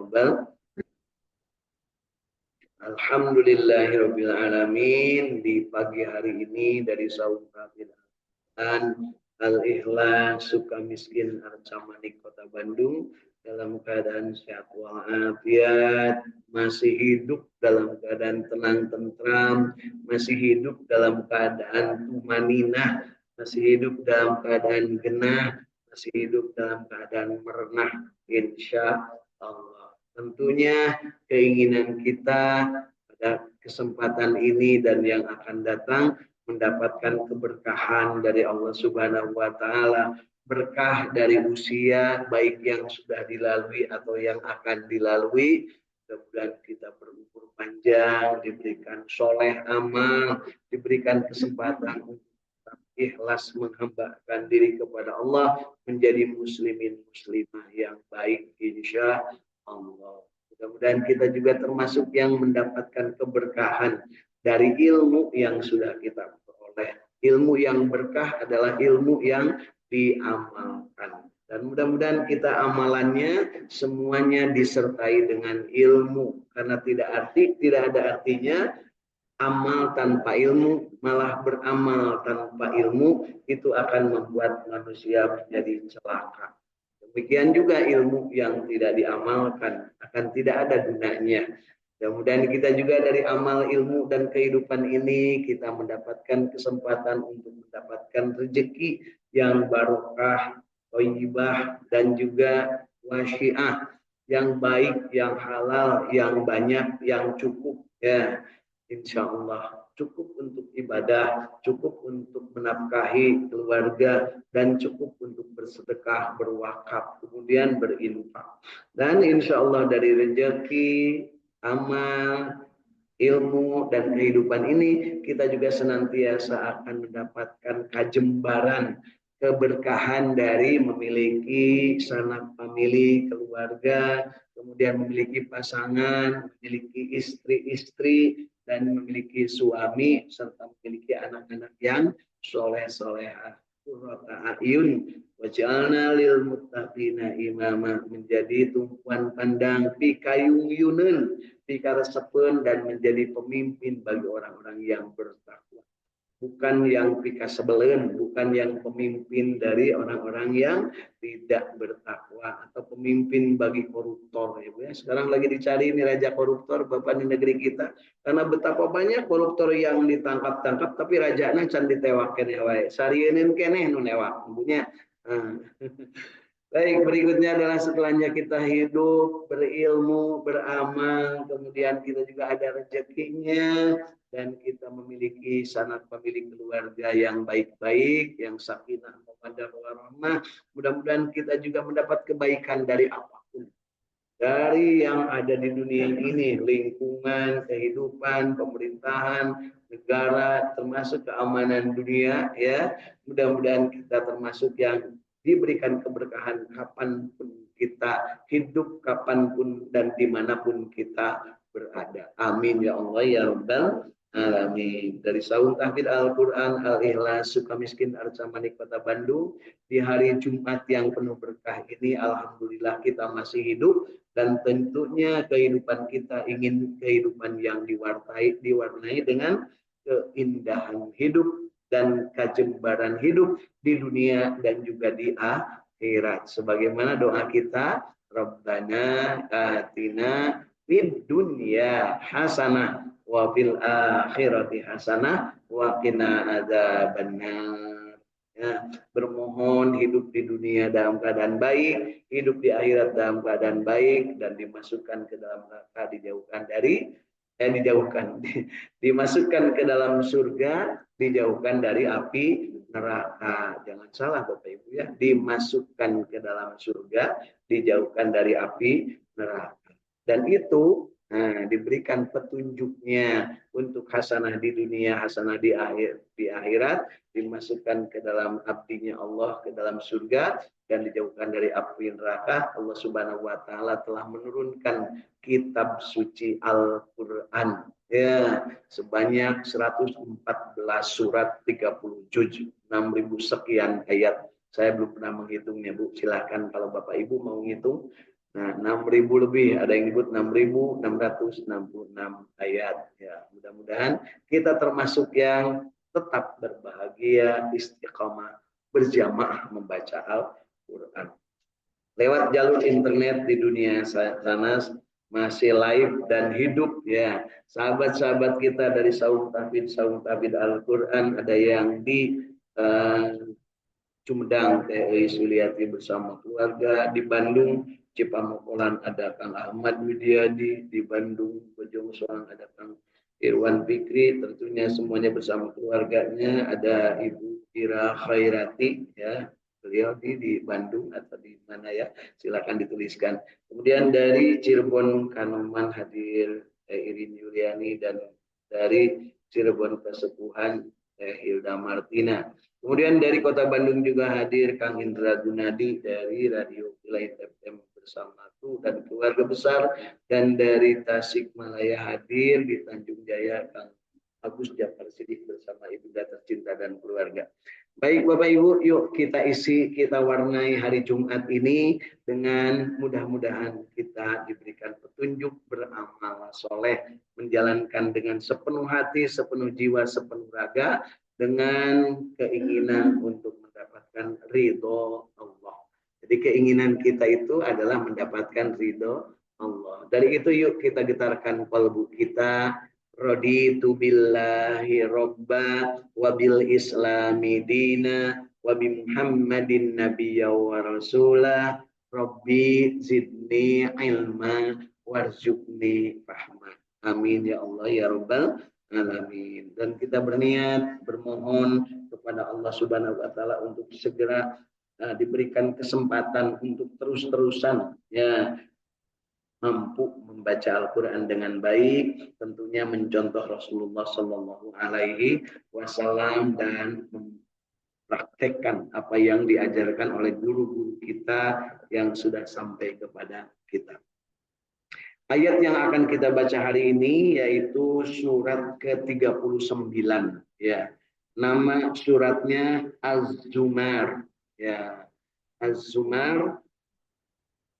rabbal. Alhamdulillahirabbil alamin. Di pagi hari ini dari Saum dan Al-Ikhlas Sukamiskin Arcamanik Kota Bandung dalam keadaan sehat walafiat, masih hidup dalam keadaan tenang tentram, masih hidup dalam keadaan tumaninah, masih hidup dalam keadaan genah, masih hidup dalam keadaan merenah, insya Allah. Tentunya keinginan kita pada kesempatan ini dan yang akan datang mendapatkan keberkahan dari Allah Subhanahu wa taala, berkah dari usia baik yang sudah dilalui atau yang akan dilalui. Mudah-mudahan kita berumur panjang, diberikan soleh amal, diberikan kesempatan untuk ikhlas menghambakan diri kepada Allah, menjadi muslimin muslimah yang baik insya Allah. Mudah-mudahan kita juga termasuk yang mendapatkan keberkahan dari ilmu yang sudah kita peroleh. Ilmu yang berkah adalah ilmu yang diamalkan. Dan mudah-mudahan kita amalannya semuanya disertai dengan ilmu. Karena tidak ada artinya amal tanpa ilmu, malah beramal tanpa ilmu itu akan membuat manusia menjadi celaka. Demikian juga ilmu yang tidak diamalkan akan tidak ada gunanya. Mudah-mudahan kita juga dari amal ilmu dan kehidupan ini kita mendapatkan kesempatan untuk mendapatkan rezeki yang barokah, thayyibah dan juga wasi'ah, yang baik, yang halal, yang banyak, yang cukup ya. Insya Allah cukup untuk ibadah, cukup untuk menafkahi keluarga, dan cukup untuk bersedekah, berwakaf, kemudian berinfak. Dan insya Allah dari rezeki, amal, ilmu, dan kehidupan ini kita juga senantiasa akan mendapatkan kajembaran keberkahan dari memiliki sanak famili, keluarga, kemudian memiliki pasangan, memiliki istri-istri, dan memiliki suami, serta memiliki anak-anak yang soleh-solehah. Qurrata a'yun waj'alna lil muttaqina imama, menjadi tumpuan pandang pikayung-yuneun, pikaresepeun, dan menjadi pemimpin bagi orang-orang yang bertakwa. Bukan yang pikasebeleun, bukan yang pemimpin dari orang-orang yang tidak bertakwa, atau pemimpin bagi koruptor ya Bu ya. Sekarang lagi dicari ini raja koruptor Bapak di negeri kita, karena betapa banyak koruptor yang ditangkap-tangkap tapi rajana can ditewakeun wae. Sarieun keneh nu newak punya. Baik, berikutnya adalah setelahnya kita hidup, berilmu, beramal, kemudian kita juga ada rezekinya, dan kita memiliki sanak famili keluarga yang baik-baik, yang sakinah, mawaddah, warahmah. Mudah-mudahan kita juga mendapat kebaikan dari apapun. Dari yang ada di dunia ini, lingkungan, kehidupan, pemerintahan, negara, termasuk keamanan dunia ya. Mudah-mudahan kita termasuk yang diberikan keberkahan kapanpun kita hidup, kapanpun dan dimanapun kita berada. Amin ya Allah ya Rabbal alamin. Dari Saung Tahfidz Al-Quran Al-Ikhlas Sukamiskin Arcamanik Kota Bandung, di hari Jumat yang penuh berkah ini, alhamdulillah kita masih hidup, dan tentunya kehidupan kita ingin kehidupan yang diwarnai dengan keindahan hidup dan kejembaran hidup di dunia dan juga di akhirat. Sebagaimana doa kita, Rabbana atina fid dunya hasanah wa fil akhirati hasanah wa qina adzabannar. Ya, bermohon hidup di dunia dalam keadaan baik, hidup di akhirat dalam keadaan baik, dan dimasukkan ke dalam neraka, dimasukkan ke dalam surga, dijauhkan dari api neraka. Jangan salah Bapak Ibu ya, dimasukkan ke dalam surga, dijauhkan dari api neraka. Dan itu diberikan petunjuknya untuk hasanah di dunia, hasanah di akhirat, dimasukkan ke dalam abdinya Allah, ke dalam surga, dan dijauhkan dari api neraka. Allah Subhanahu wa taala telah menurunkan kitab suci Al-Qur'an ya, sebanyak 114 surat, 30 juz, 6.000 sekian ayat. Saya belum pernah menghitungnya Bu, silahkan kalau Bapak Ibu mau ngitung. Nah, 6.000 lebih, ada yang disebut 6.666 ayat. Ya, mudah-mudahan kita termasuk yang tetap berbahagia, istiqomah, berjamaah membaca Al-Quran. Lewat jalur internet di dunia sana masih live dan hidup ya. Sahabat-sahabat kita dari Saung Tahfidz Al-Quran ada yang di Sumedang, TI Suliati bersama keluarga. Di Bandung, Cipamokolan ada Kang Ahmad Widyadi. Di Bandung, Bojong Soang ada Kang Irwan Fikri. Tentunya semuanya bersama keluarganya. Ada Ibu Ira Khairati, ya. Beliau di Bandung atau di mana ya? Silakan dituliskan. Kemudian dari Cirebon, Kanoman hadir Irin Yuliani, dan dari Cirebon Kesepuhan Hilda Martina. Kemudian dari Kota Bandung juga hadir Kang Indra Gunadi dari Radio Wilayah FM Bersamaku dan keluarga besar, dan dari Tasikmalaya hadir di Tanjung Jaya Kang Agus Jafar Sidik bersama ibunda tercinta dan keluarga. Baik Bapak Ibu, yuk kita isi, kita warnai hari Jumat ini dengan mudah-mudahan kita diberikan petunjuk beramal soleh, menjalankan dengan sepenuh hati, sepenuh jiwa, sepenuh raga, dengan keinginan untuk mendapatkan ridho Allah. Jadi keinginan kita itu adalah mendapatkan ridho Allah. Dari itu yuk kita getarkan kalbu kita. Raditu billahi robba wa bil islami dina wa bi muhammadin nabiyya wa rasulah rabbi zidni ilma warzuqni rahmah. Amin ya Allah ya rabbal alamin. Dan kita berniat bermohon kepada Allah Subhanahu wa taala untuk segera diberikan kesempatan untuk terus-terusan ya mampu membaca Al-Quran dengan baik, tentunya mencontoh Rasulullah Shallallahu Alaihi Wasallam dan mempraktekkan apa yang diajarkan oleh guru-guru kita yang sudah sampai kepada kita. Ayat yang akan kita baca hari ini yaitu surat ke-39 ya. Nama suratnya Az-Zumar ya. Az-Zumar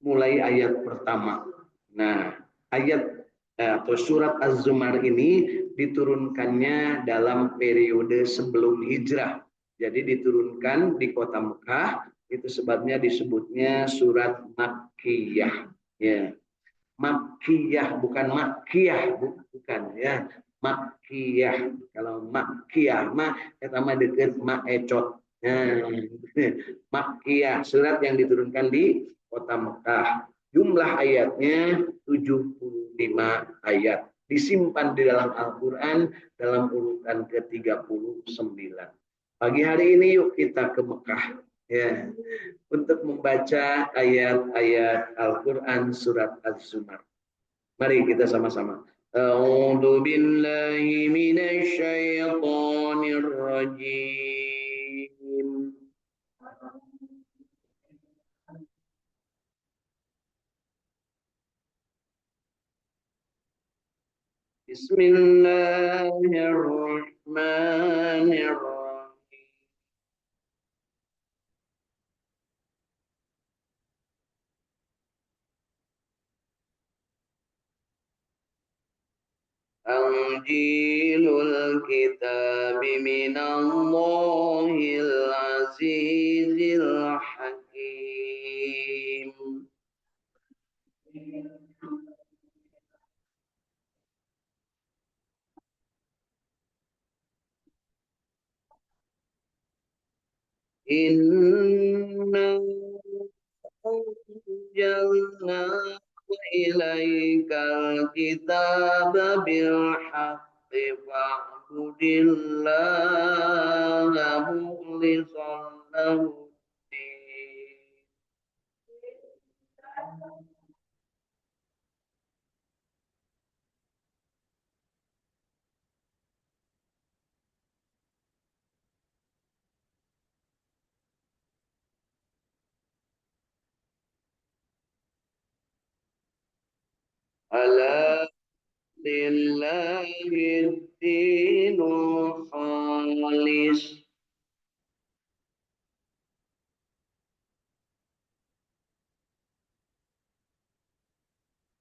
mulai ayat pertama. Nah, ayat atau surat Az-Zumar ini diturunkannya dalam periode sebelum hijrah. Jadi diturunkan di kota Mekah, itu sebabnya disebutnya surat Makkiyah. Ya. Makkiyah bukan Makkiyah, bukan ya. Makkiyah. Kalau Makkiyah mah eta mah deukeut ma ecot. Nah, Makkiyah, surat yang diturunkan di kota Mekah. Jumlah ayatnya 75 ayat. Disimpan di dalam Al-Quran dalam urutan ke-39. Pagi hari ini yuk kita ke Mekah ya, untuk membaca ayat-ayat Al-Quran surat Az-Zumar. Mari kita sama-sama. A'udzu billahi minasy syaithanir rajim. Bismillahirrahmanirrahim. Tanzilul kitabi minallahil azizil hakim. Inna anzalna ilaikal kitaba bil haqqi fa'budillaha mukhlishan lahu din. Ala lillahi dinul khalis.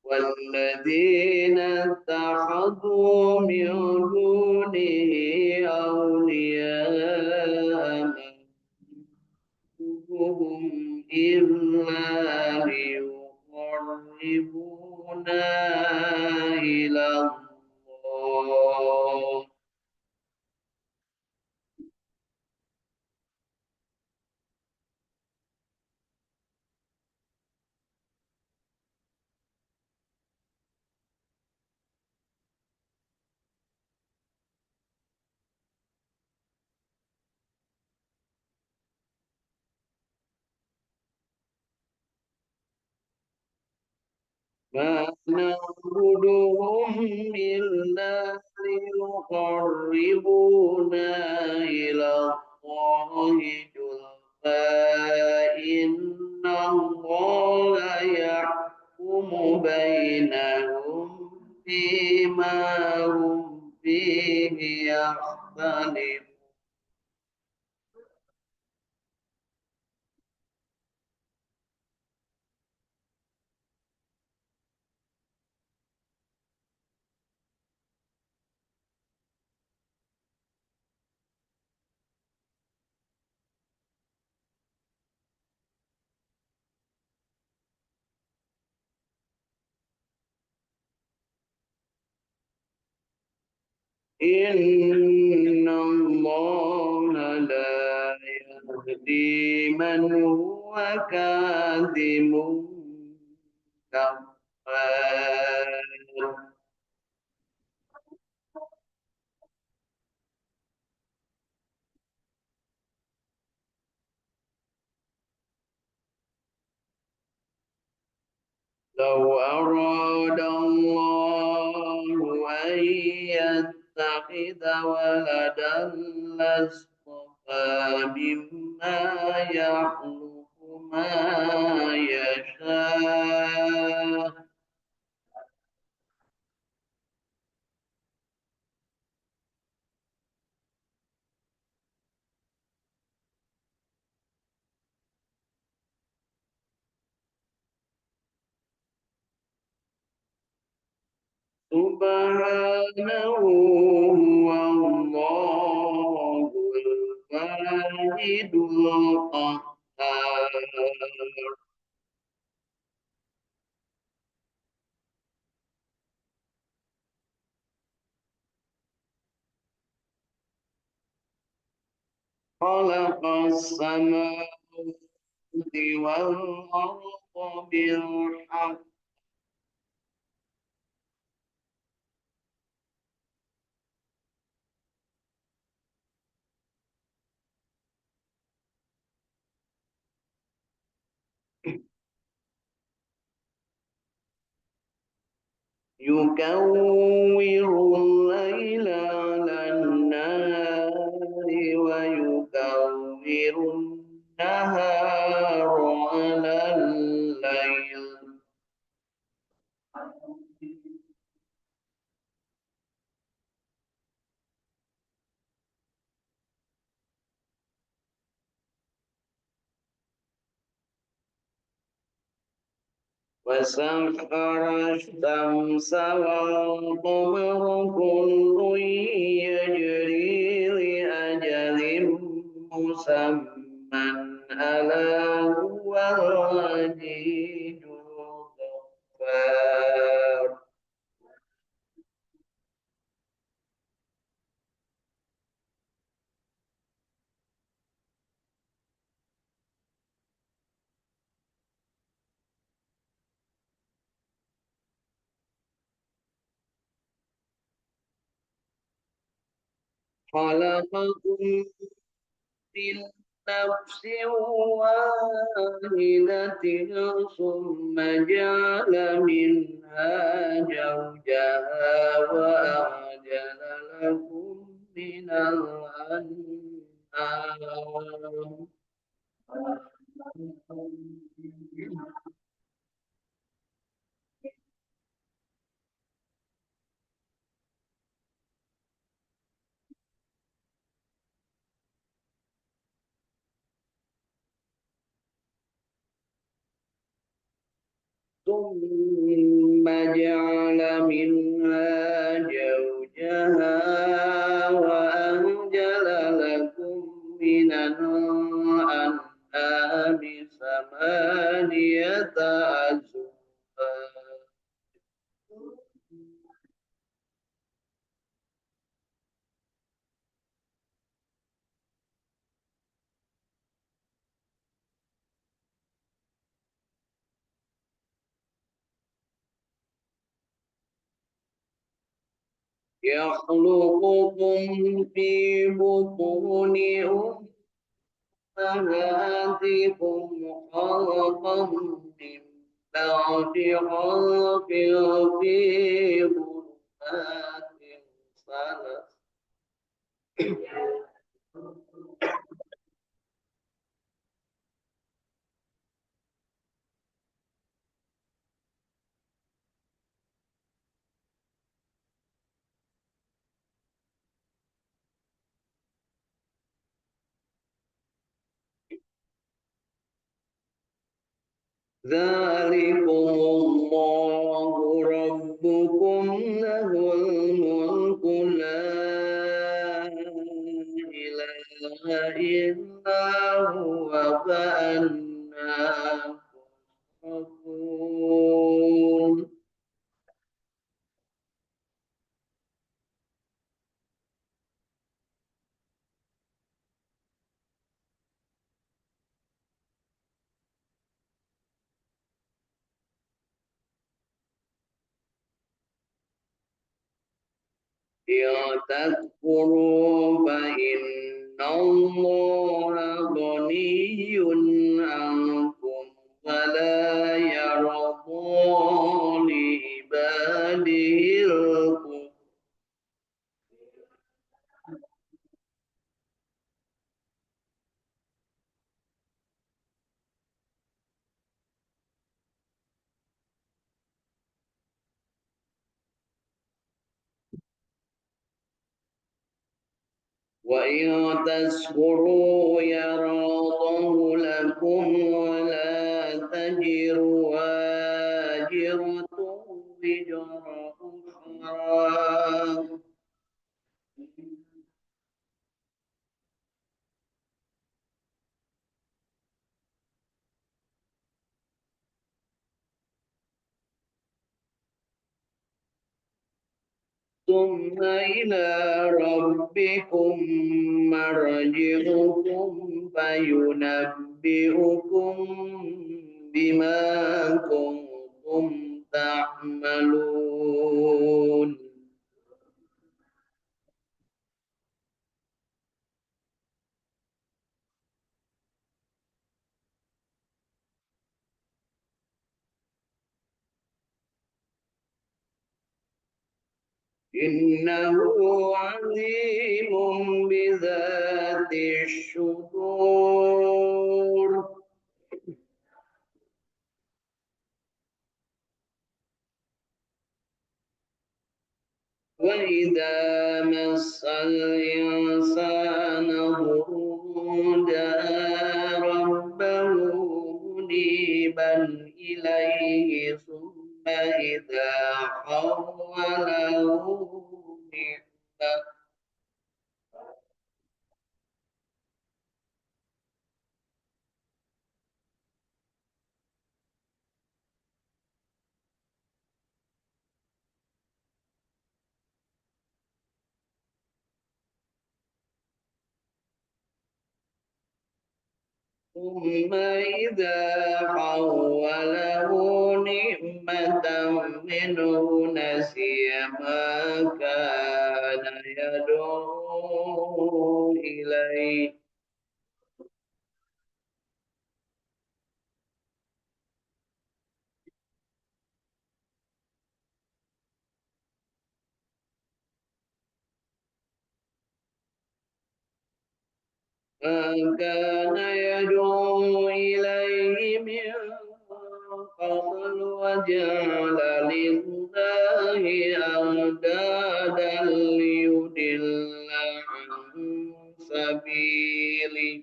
والذين اتخذوا من دونه أولياء هم إلا ليقربونا إلى الله. ما نعبدهم إلا ليقربونا إلى الله زلفى إن الله يحكم بينهم فيما هم فيه يختلفون. إن الله لا يهدي من هو كاذب كفار. لو أراد الله أن يتخذ ولدا لاصطفى مما يخلق ما يشاء. سبحانه هو الله الواحد القهار. خلق السماوات والأرض بالحق يكور الليل على النهار ويكور النهار على الليل. وسخر الشمس والقمر كل يجري لأجل مسمى ألا هو العزيز الغفار. خلقكم من نفس واحدة ثم جعل منها زوجها وأعجل لكم من الأنعام. ثم يخلقكم في بطون أمهاتكم خلقا من بعد خلق في ظلمات ثلاث ذلكم الله ربكم له الملك لا إله إلا هو فأنا تصرفون إن تكفروا فإن الله غني عنكم ولا يرضى لعباده الكفر وإن تشكروا يرضه لكم ولا تجر واجرة وزر أخرى ثم إلى ربكم مرجعكم فينبئكم بما كنتم تعملون إنه عليم بذات الصدور وإذا مس الإنسان ضر دعا ربه منيبا إليه ثم إذا خوله نعمة ثم إذا حوله نعمة منه نسي ما كان يدعو إليه ما كان يدعو إليه من قبل وجعل لله أندادا ليضل عن سبيله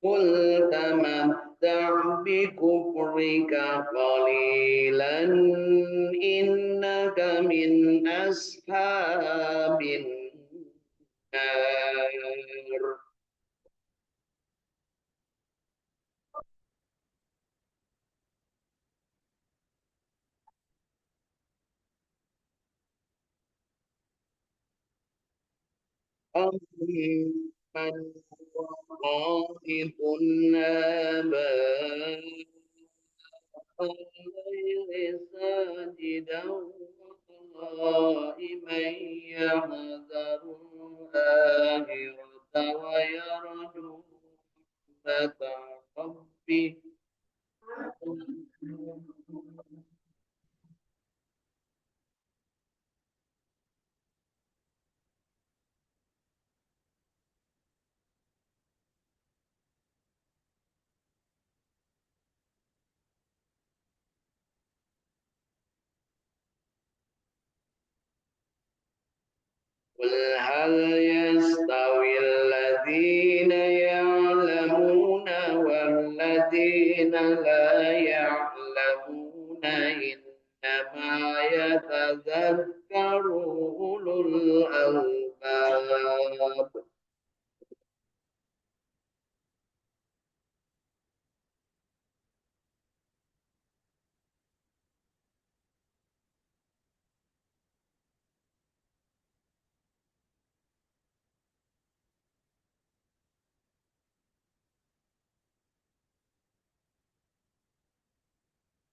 قل تمتع بكفرك قليلا إنك من أصحاب النار أمن هو قائف آباء الليل ساجدا قائما يحذر الآخرة ويرجو رحمة ربه. قل هل يستوي الذين يعلمون والذين لا يعلمون إنما يتذكر أولو الألباب.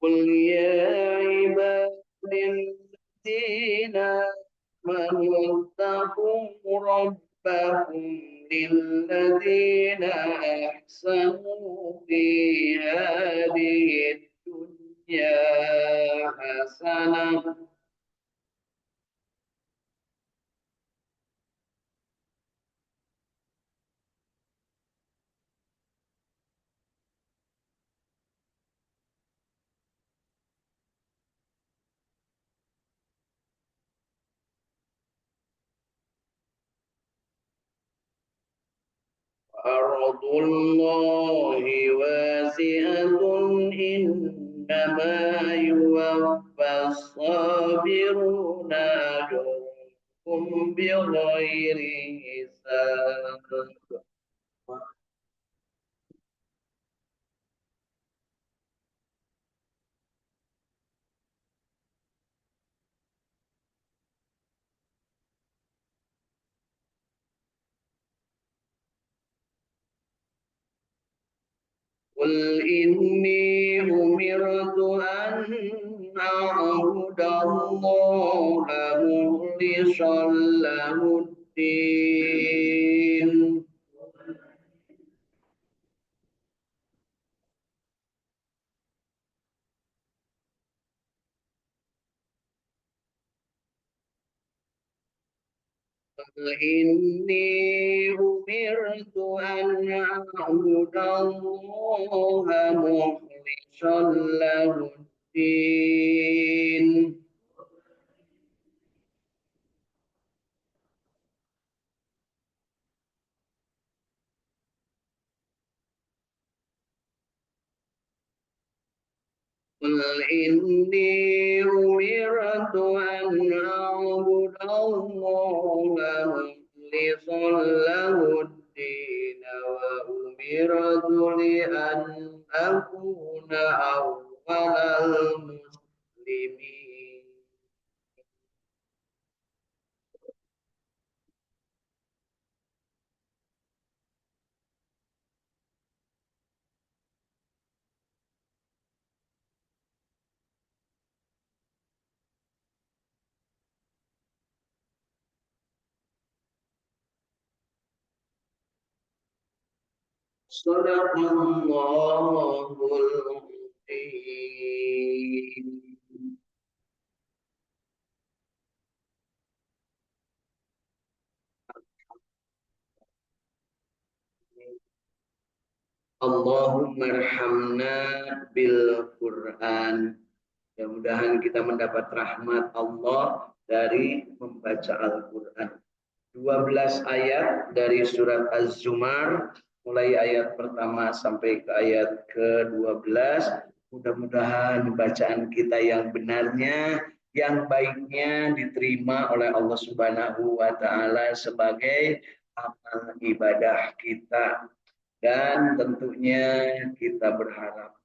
قل يا عبادي الذين آمنوا اتقوا ربكم للذين أحسنوا في هذه الدنيا حسنة. أرض الله واسعة إنما يوفى الصابرون أجرهم بغير حساب. قل إني أمرت أن أعبد الله مخلصا له الدين. قل إني أمرت أن أعبد الله مخلصا له الدين. قل إني أمرت أن أعبد الله مخلصا له الدين وأمرت لأن أكون أول المسلمين. صدق الله العظيم. Allahumma arhamna bil Quran. Mudah-mudahan kita mendapat rahmat Allah dari membaca Al-Quran. 12 ayat dari surat Az-Zumar, mulai ayat pertama sampai ke ayat ke-12. Mudah-mudahan bacaan kita yang benarnya, yang baiknya diterima oleh Allah Subhanahu wa taala sebagai amal ibadah kita. Dan tentunya kita berharap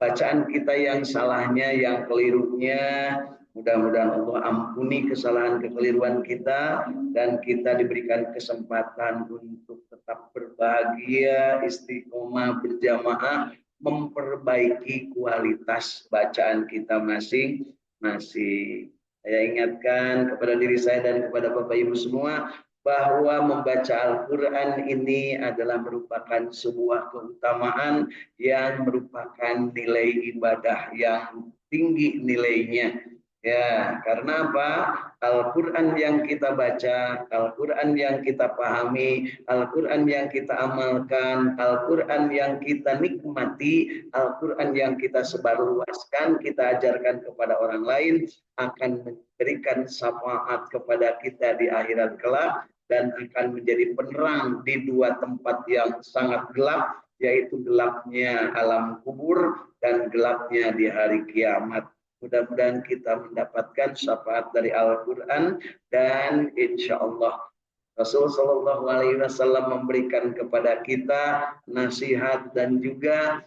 bacaan kita yang salahnya, yang kelirunya, Mudah-mudahan Allah ampuni kesalahan kekeliruan kita dan kita diberikan kesempatan untuk tetap berbahagia, istiqomah, berjamaah, memperbaiki kualitas bacaan kita masing-masing. Saya ingatkan kepada diri saya dan kepada Bapak Ibu semua bahwa membaca Al-Quran ini adalah merupakan sebuah keutamaan yang merupakan nilai ibadah yang tinggi nilainya. Ya, karena apa? Al-Quran yang kita baca, Al-Quran yang kita pahami, Al-Quran yang kita amalkan, Al-Quran yang kita nikmati, Al-Quran yang kita sebarluaskan, kita ajarkan kepada orang lain, akan memberikan syafaat kepada kita di akhirat kelak, dan akan menjadi penerang di dua tempat yang sangat gelap, yaitu gelapnya alam kubur dan gelapnya di hari kiamat. Mudah-mudahan kita mendapatkan syafaat dari Al-Quran, dan insya Allah Rasul Shallallahu Alaihi Wasallam memberikan kepada kita nasihat dan juga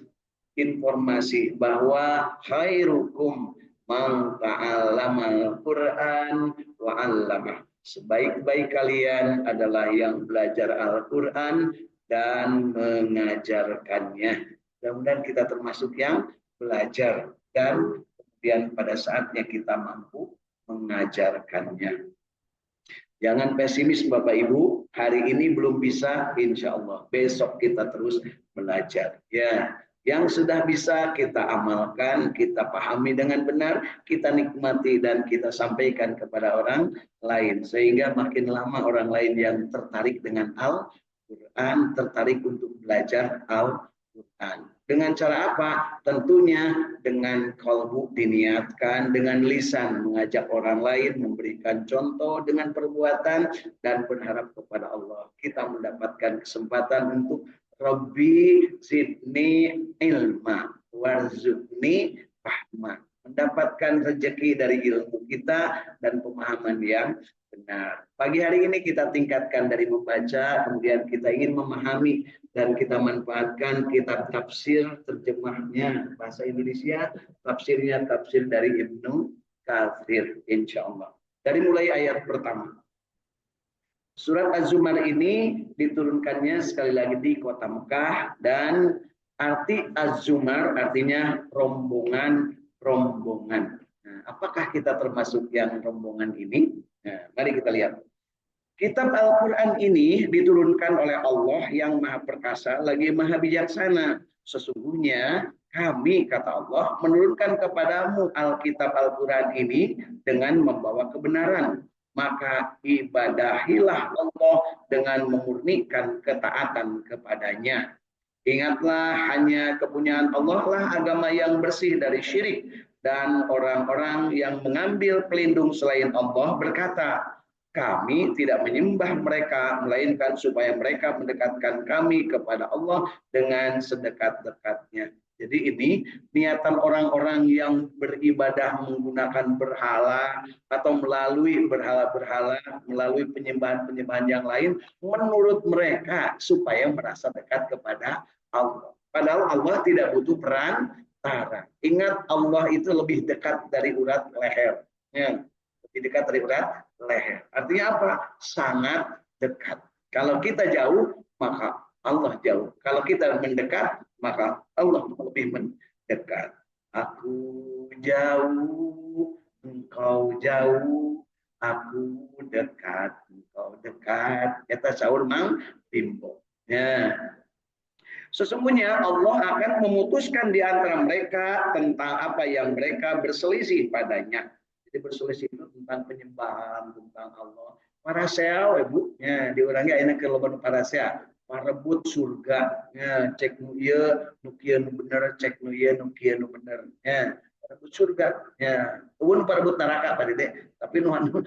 informasi bahwa khairukum man ta'allamal Quran wa 'allamah. Sebaik-baik kalian adalah yang belajar Al-Quran dan mengajarkannya. Mudah-mudahan kita termasuk yang belajar dan kemudian pada saatnya kita mampu mengajarkannya. Jangan pesimis Bapak Ibu, hari ini belum bisa, insya Allah besok kita terus belajar. Ya, yang sudah bisa kita amalkan, kita pahami dengan benar, kita nikmati dan kita sampaikan kepada orang lain. Sehingga makin lama orang lain yang tertarik dengan Al-Quran, tertarik untuk belajar Al-Quran. Dengan cara apa? Tentunya dengan kalbu diniatkan, dengan lisan mengajak orang lain, memberikan contoh dengan perbuatan, dan berharap kepada Allah. Kita mendapatkan kesempatan untuk Rabbi zidni ilma warzuqni rahmah. Mendapatkan rezeki dari ilmu kita dan pemahaman yang benar. Pagi hari ini kita tingkatkan dari membaca, kemudian kita ingin memahami dan kita manfaatkan kitab tafsir terjemahnya bahasa Indonesia, tafsirnya tafsir dari Ibnu Katsir insya Allah. Dari mulai ayat pertama. Surat Az-Zumar ini diturunkannya sekali lagi di kota Mekah, dan arti Az-Zumar artinya rombongan. Nah, apakah kita termasuk yang rombongan ini? Nah, mari kita lihat. Kitab Al-Quran ini diturunkan oleh Allah yang maha perkasa, lagi maha bijaksana. Sesungguhnya kami, kata Allah, menurunkan kepadamu Alkitab Al-Quran ini dengan membawa kebenaran. Maka ibadahilah Allah dengan memurnikan ketaatan kepadanya. Ingatlah, hanya kepunyaan Allah lah agama yang bersih dari syirik. Dan orang-orang yang mengambil pelindung selain Allah berkata, kami tidak menyembah mereka, melainkan supaya mereka mendekatkan kami kepada Allah dengan sedekat-dekatnya. Jadi ini niatan orang-orang yang beribadah menggunakan berhala atau melalui berhala-berhala, melalui penyembahan-penyembahan yang lain, menurut mereka supaya merasa dekat kepada Allah. Padahal Allah tidak butuh perantara. Ingat, Allah itu lebih dekat dari urat leher. Ya, lebih dekat dari urat leher. Artinya apa? Sangat dekat. Kalau kita jauh, maka Allah jauh. Kalau kita mendekat, maka Allah lebih mendekat. Aku jauh, engkau jauh, aku dekat, engkau dekat. Kita sahur mang timbo. Ya. Sesungguhnya Allah akan memutuskan di antara mereka tentang apa yang mereka berselisih padanya. Jadi berselisih itu tentang penyembahan, tentang Allah. Parasea, ibu, ya, diurangi ini ke loban parasea. Parebut surga, ya, cek nuye, nukian bener, cek nuye, nukian bener, ya. Parebut surga, ya. Uun parebut neraka tadi deh. Tapi anu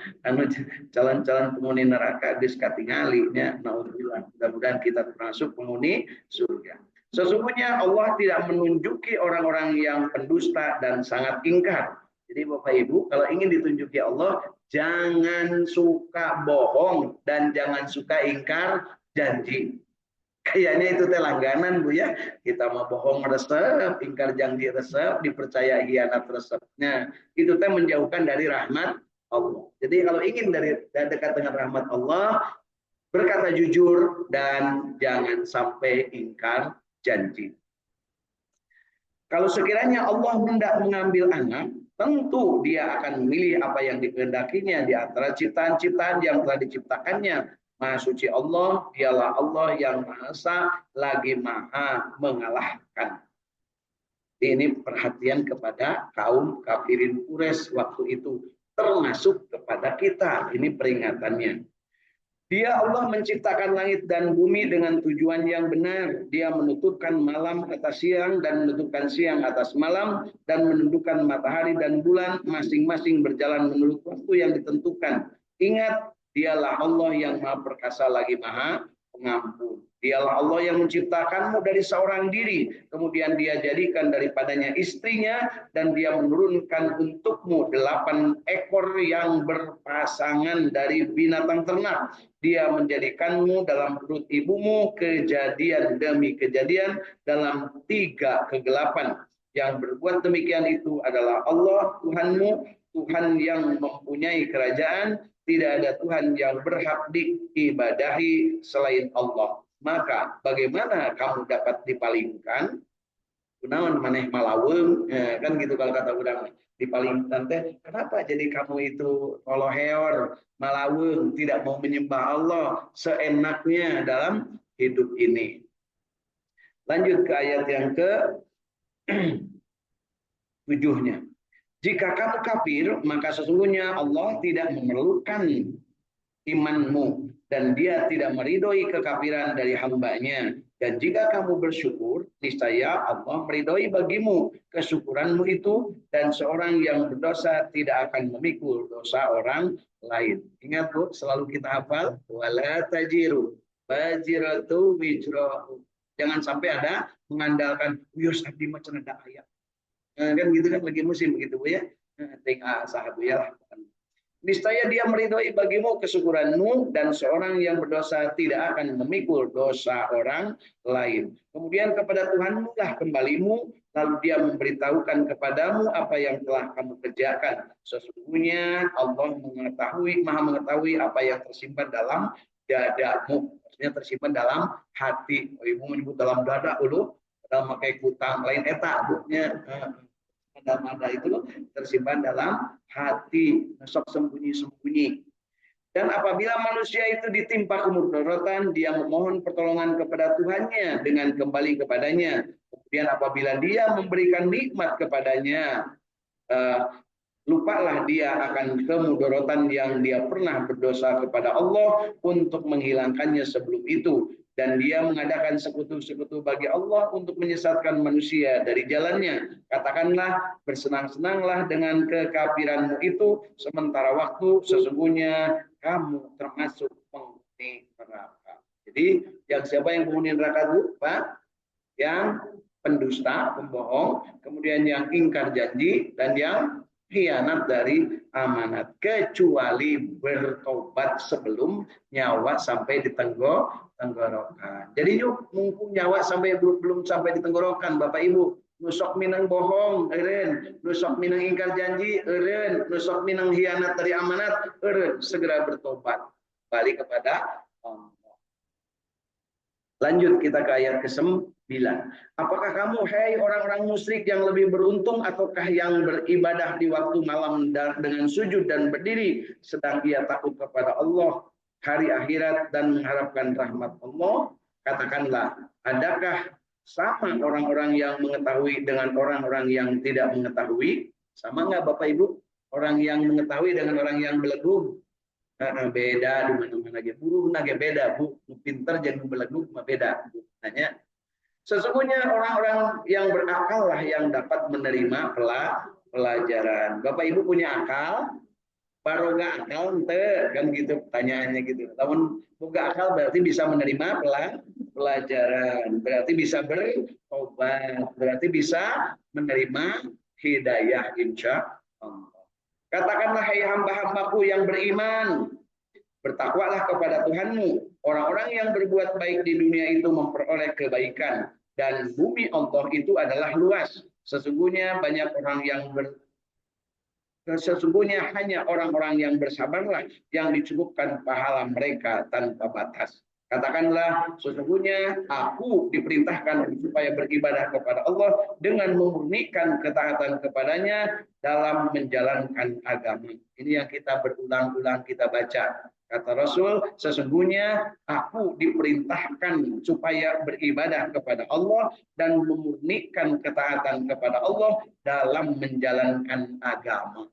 calon-calon penghuni neraka geus katingali, nya. Naudzubillah. Mudah-mudahan kita termasuk penghuni surga. Sesungguhnya Allah tidak menunjuki orang-orang yang pendusta dan sangat ingkar. Jadi Bapak Ibu, kalau ingin ditunjuki Allah, jangan suka bohong dan jangan suka ingkar janji. Kayaknya itu teh langganan Bu ya. Kita mau bohong resep, ingkar janji resep, dipercaya hianat resepnya. Itu teh menjauhkan dari rahmat Allah. Jadi kalau ingin dari dekat dengan rahmat Allah, berkata jujur dan jangan sampai ingkar janji. Kalau sekiranya Allah hendak mengambil anak, tentu dia akan memilih apa yang dikehendakinya di antara ciptaan-ciptaan yang telah diciptakannya. Maha suci Allah, dialah Allah yang Maha Esa, lagi Maha mengalahkan. Ini perhatian kepada kaum kafirin Quraisy waktu itu, termasuk kepada kita. Ini peringatannya. Dia Allah menciptakan langit dan bumi dengan tujuan yang benar. Dia menutupkan malam atas siang dan menutupkan siang atas malam dan menundukkan matahari dan bulan masing-masing berjalan menurut waktu yang ditentukan. Ingat, dialah Allah yang Maha Perkasa lagi Maha Pengampun. Dialah Allah yang menciptakanmu dari seorang diri, kemudian dia jadikan daripadanya istrinya, dan dia menurunkan untukmu 8 ekor yang berpasangan dari binatang ternak. Dia menjadikanmu dalam perut ibumu kejadian demi kejadian dalam 3 kegelapan. Yang berbuat demikian itu adalah Allah Tuhanmu, Tuhan yang mempunyai kerajaan, tidak ada Tuhan yang berhak diibadahi selain Allah. Maka bagaimana kamu dapat dipalingkan? Kunaon maneh malaweng, kan gitu kalau kata orang dipalingkan teh. Kenapa jadi kamu itu oloheor, malaweng, tidak mau menyembah Allah seenaknya dalam hidup ini? Lanjut ke ayat yang ke 7-nya. Jika kamu kafir, maka sesungguhnya Allah tidak memerlukan imanmu dan dia tidak meridhoi kekafiran dari hambanya. Dan jika kamu bersyukur, niscaya Allah meridhoi bagimu kesyukuranmu itu, dan seorang yang berdosa tidak akan memikul dosa orang lain. Ingat Bu, selalu kita hafal, wala tajiru bajiratu wijrahu. Jangan sampai ada mengandalkan yus abdi mah cenah da aya. Kan gitu kan lagi musim begitu Bu ya. Tinggal sahabu ya lah. Niscaya dia meridhoi bagimu kesyukuranmu, dan seorang yang berdosa tidak akan memikul dosa orang lain. Kemudian kepada Tuhanmu lah kembalimu, lalu dia memberitahukan kepadamu apa yang telah kamu kerjakan. Sesungguhnya Allah maha mengetahui apa yang tersimpan dalam dadamu. Maksudnya tersimpan dalam hati. Oh, ibu menyebut dalam dada dulu, dalam pakai kutang lain eta. Ada itu tersimpan dalam hati, sok sembunyi-sembunyi. Dan apabila manusia itu ditimpa kemudaratan, dia memohon pertolongan kepada Tuhannya dengan kembali kepadanya. Kemudian apabila dia memberikan nikmat kepadanya, lupalah dia akan kemudaratan yang dia pernah berdosa kepada Allah untuk menghilangkannya sebelum itu. Dan dia mengadakan sekutu-sekutu bagi Allah untuk menyesatkan manusia dari jalannya. Katakanlah, bersenang-senanglah dengan kekafiranmu itu, sementara waktu sesungguhnya kamu termasuk penghuni neraka. Jadi, yang siapa yang penghuni neraka itu, Pak? Yang pendusta, pembohong, kemudian yang ingkar janji, dan yang khianat dari amanat, kecuali bertobat sebelum nyawa sampai di tenggorokan. Jadi yuk, mumpung nyawa belum sampai di tenggorokan, Bapak Ibu, nusok minang bohong, eren, nusok minang ingkar janji, eren, nusok minang khianat dari amanat, eren, segera bertobat, balik kepada Allah. Lanjut kita ke ayat ke-9. Apakah kamu, hai orang-orang musyrik, yang lebih beruntung ataukah yang beribadah di waktu malam dengan sujud dan berdiri, sedang ia takut kepada Allah, hari akhirat, dan mengharapkan rahmat Allah? Katakanlah, adakah sama orang-orang yang mengetahui dengan orang-orang yang tidak mengetahui? Sama nggak Bapak Ibu? Orang yang mengetahui dengan orang yang belegu? Beda di mana-mana ge buruh nage beda Bu, pinter jeung beleguk mah beda Bu. Nanya, sesungguhnya orang-orang yang berakal lah yang dapat menerima pelajaran. Bapak Ibu punya akal? Baroga akal ente kan gitu pertanyaannya gitu. Namun boga akal berarti bisa menerima pelajaran, berarti bisa bertobat, berarti bisa menerima hidayah insya Allah. Katakanlah, hai hamba-hambaku yang beriman, bertakwalah kepada Tuhanmu, Orang-orang yang berbuat baik di dunia itu memperoleh kebaikan, dan bumi Allah itu adalah luas. Sesungguhnya banyak orang yang sesungguhnya hanya orang-orang yang bersabarlah yang dicukupkan pahala mereka tanpa batas. Katakanlah, sesungguhnya aku diperintahkan supaya beribadah kepada Allah dengan memurnikan ketaatan kepadanya dalam menjalankan agama. Ini yang kita berulang-ulang kita baca. Kata Rasul, sesungguhnya aku diperintahkan supaya beribadah kepada Allah dan memurnikan ketaatan kepada Allah dalam menjalankan agama.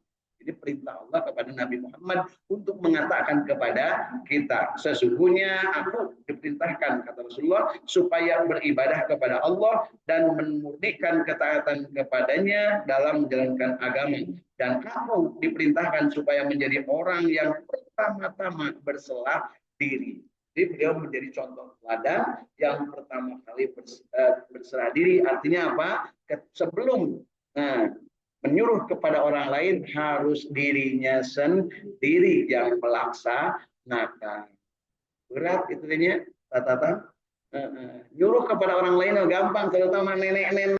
Ini perintah Allah kepada Nabi Muhammad untuk mengatakan kepada kita, sesungguhnya aku diperintahkan, kata Rasulullah, supaya beribadah kepada Allah dan memurnikan ketaatan kepadanya dalam menjalankan agama. Dan kamu diperintahkan supaya menjadi orang yang pertama-tama berserah diri. Jadi beliau menjadi contoh teladan yang pertama kali berserah diri. Artinya apa? Sebelum menyuruh kepada orang lain, harus dirinya sendiri yang melaksanakan. Berat itu ya, Tata. Nyuruh kepada orang lain gampang, terutama nenek-nenek